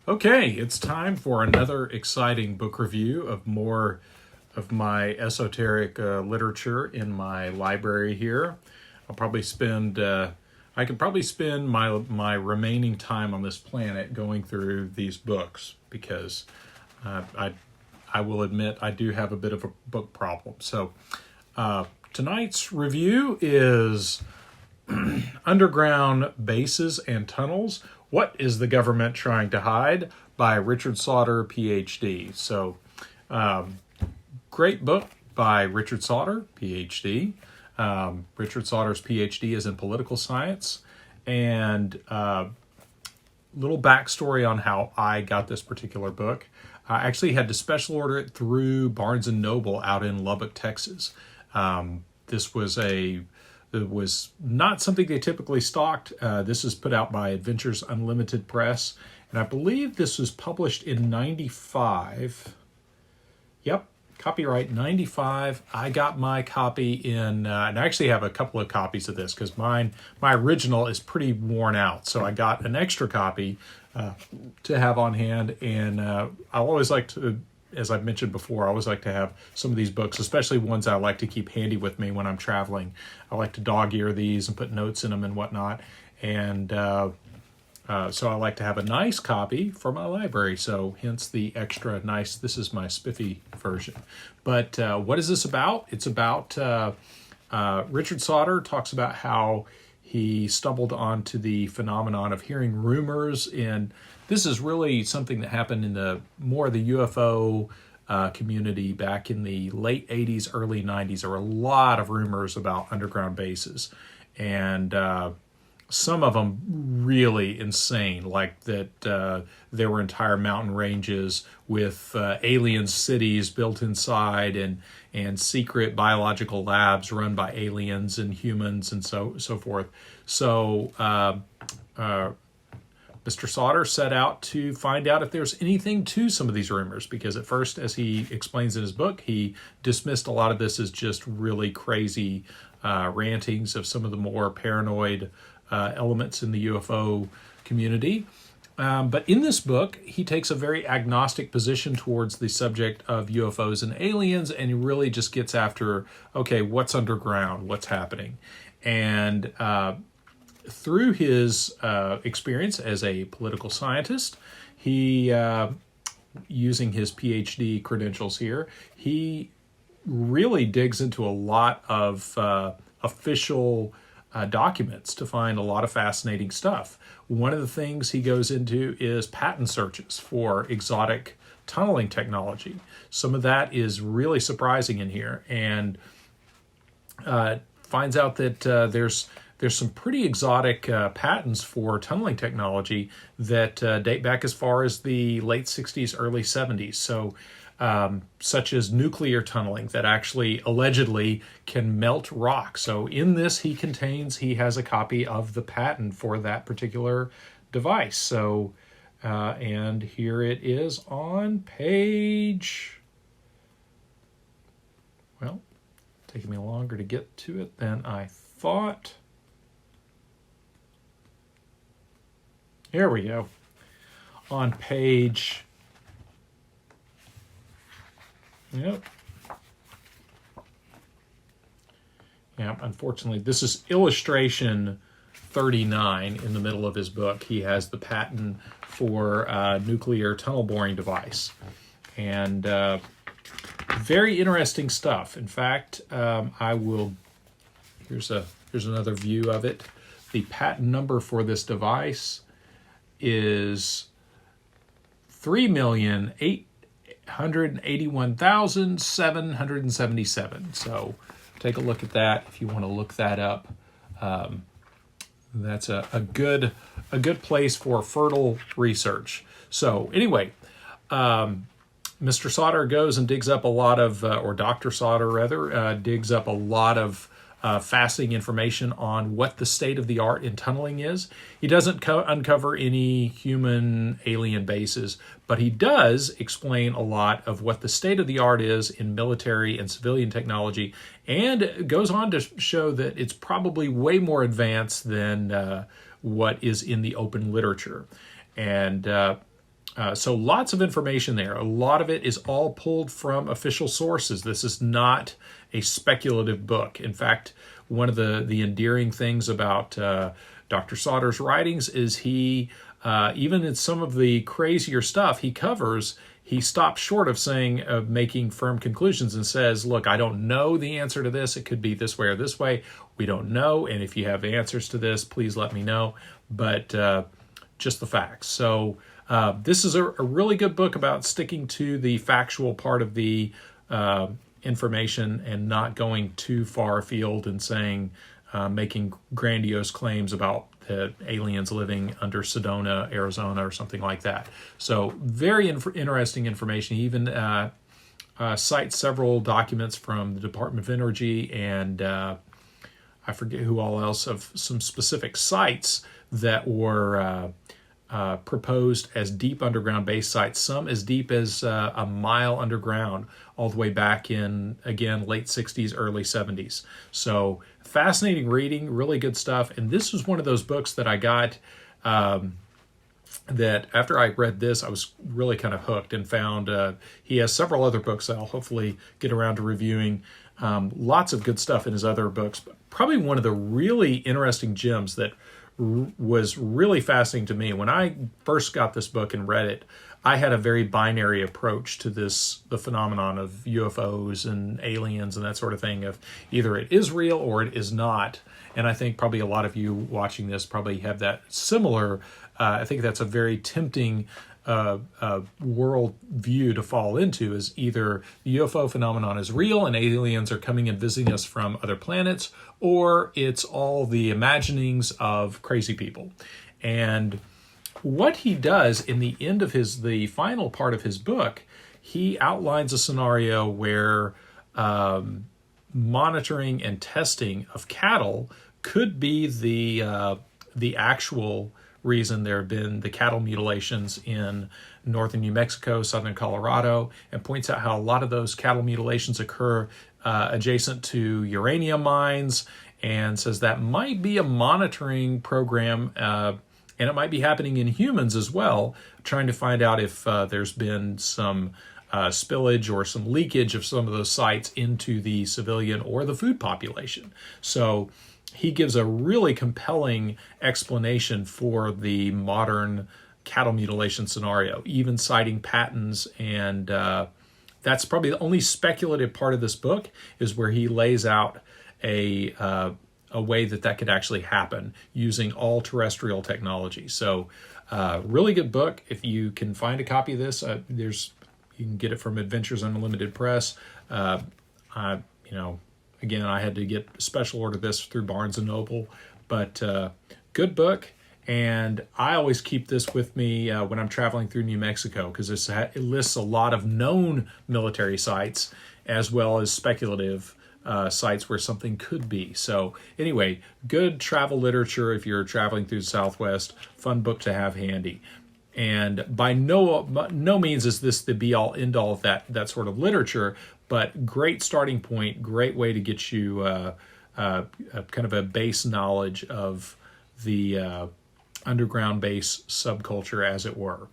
Okay, it's time for another exciting book review of more of my esoteric literature in my library here. I could probably spend my remaining time on this planet going through these books because I will admit I do have a bit of a book problem. So tonight's review is Underground Bases and Tunnels. What is the Government Trying to Hide? By Richard Sauder, PhD. So, great book by Richard Sauder, PhD. Richard Sauder's PhD is in political science. And little backstory on how I got this particular book. I actually had to special order it through Barnes & Noble out in Lubbock, Texas. It was not something they typically stocked. This is put out by Adventures Unlimited Press. And I believe this was published in 95. Yep, copyright 95. I got my copy in, and I actually have a couple of copies of this because my original is pretty worn out. So I got an extra copy to have on hand. And I always like to, as I've mentioned before, I always like to have some of these books, especially ones I like to keep handy with me when I'm traveling. I like to dog ear these and put notes in them and whatnot. And so I like to have a nice copy for my library. So hence the extra nice. This is my spiffy version. But what is this about? It's about Richard Sauder talks about how he stumbled onto the phenomenon of hearing rumors, and this is really something that happened in the UFO community back in the late 80s, early 90s. There were a lot of rumors about underground bases, and some of them really insane, like that there were entire mountain ranges with alien cities built inside and secret biological labs run by aliens and humans and so forth. So Mr. Sauder set out to find out if there's anything to some of these rumors, because at first, as he explains in his book, he dismissed a lot of this as just really crazy rantings of some of the more paranoid elements in the UFO community. But in this book, he takes a very agnostic position towards the subject of UFOs and aliens, and he really just gets after, okay, what's underground, what's happening. And through his experience as a political scientist, he, using his PhD credentials here, he really digs into a lot of official documents to find a lot of fascinating stuff. One of the things he goes into is patent searches for exotic tunneling technology. Some of that is really surprising in here, and finds out that there's some pretty exotic patents for tunneling technology that date back as far as the late 60s, early 70s. So such as nuclear tunneling that actually allegedly can melt rock. So in this, he has a copy of the patent for that particular device. So, and here it is on page, well, taking me longer to get to it than I thought. Here we go. On page, yep. Yeah, unfortunately, this is illustration 39 in the middle of his book. He has the patent for a nuclear tunnel boring device. And very interesting stuff. In fact, here's another view of it. The patent number for this device is 3,881,777. So take a look at that if you want to look that up. That's a good place for fertile research. So anyway, Mr. Sauder goes and digs up a lot of, or Dr. Sauder rather, digs up a lot of fascinating information on what the state of the art in tunneling is. He doesn't uncover any human alien bases, but he does explain a lot of what the state of the art is in military and civilian technology, and goes on to show that it's probably way more advanced than what is in the open literature. And So lots of information there. A lot of it is all pulled from official sources. This is not a speculative book. In fact, one of the endearing things about Dr. Sauder's writings is he, even in some of the crazier stuff he covers, he stops short of making firm conclusions and says, look, I don't know the answer to this. It could be this way or this way. We don't know. And if you have answers to this, please let me know. But just the facts. So this is a really good book about sticking to the factual part of the information and not going too far afield and saying, making grandiose claims about the aliens living under Sedona, Arizona, or something like that. So very interesting information. He even cites several documents from the Department of Energy and I forget who all else, of some specific sites that were proposed as deep underground base sites, some as deep as a mile underground, all the way back in, again, late 60s, early 70s. So fascinating reading, really good stuff. And this was one of those books that I got that after I read this, I was really kind of hooked and found he has several other books that I'll hopefully get around to reviewing. Lots of good stuff in his other books, but probably one of the really interesting gems that was really fascinating to me. When I first got this book and read it, I had a very binary approach to the phenomenon of UFOs and aliens and that sort of thing, of either it is real or it is not. And I think probably a lot of you watching this probably have that similar, I think that's a very tempting world view to fall into, is either the UFO phenomenon is real and aliens are coming and visiting us from other planets, or it's all the imaginings of crazy people. And what he does in the end of the final part of his book, he outlines a scenario where monitoring and testing of cattle could be the actual reason there have been the cattle mutilations in northern New Mexico, southern Colorado, and points out how a lot of those cattle mutilations occur adjacent to uranium mines, and says that might be a monitoring program, and it might be happening in humans as well, trying to find out if there's been some spillage or some leakage of some of those sites into the civilian or the food population. So he gives a really compelling explanation for the modern cattle mutilation scenario, even citing patents. And that's probably the only speculative part of this book, is where he lays out a way that could actually happen using all terrestrial technology. So really good book. If you can find a copy of this, you can get it from Adventures Unlimited Press. Again, I had to get special order this through Barnes & Noble, but good book. And I always keep this with me when I'm traveling through New Mexico, because it lists a lot of known military sites as well as speculative sites where something could be. So anyway, good travel literature if you're traveling through the Southwest. Fun book to have handy. And by no means is this the be-all, end-all of that sort of literature, but great starting point, great way to get you kind of a base knowledge of the underground base subculture, as it were.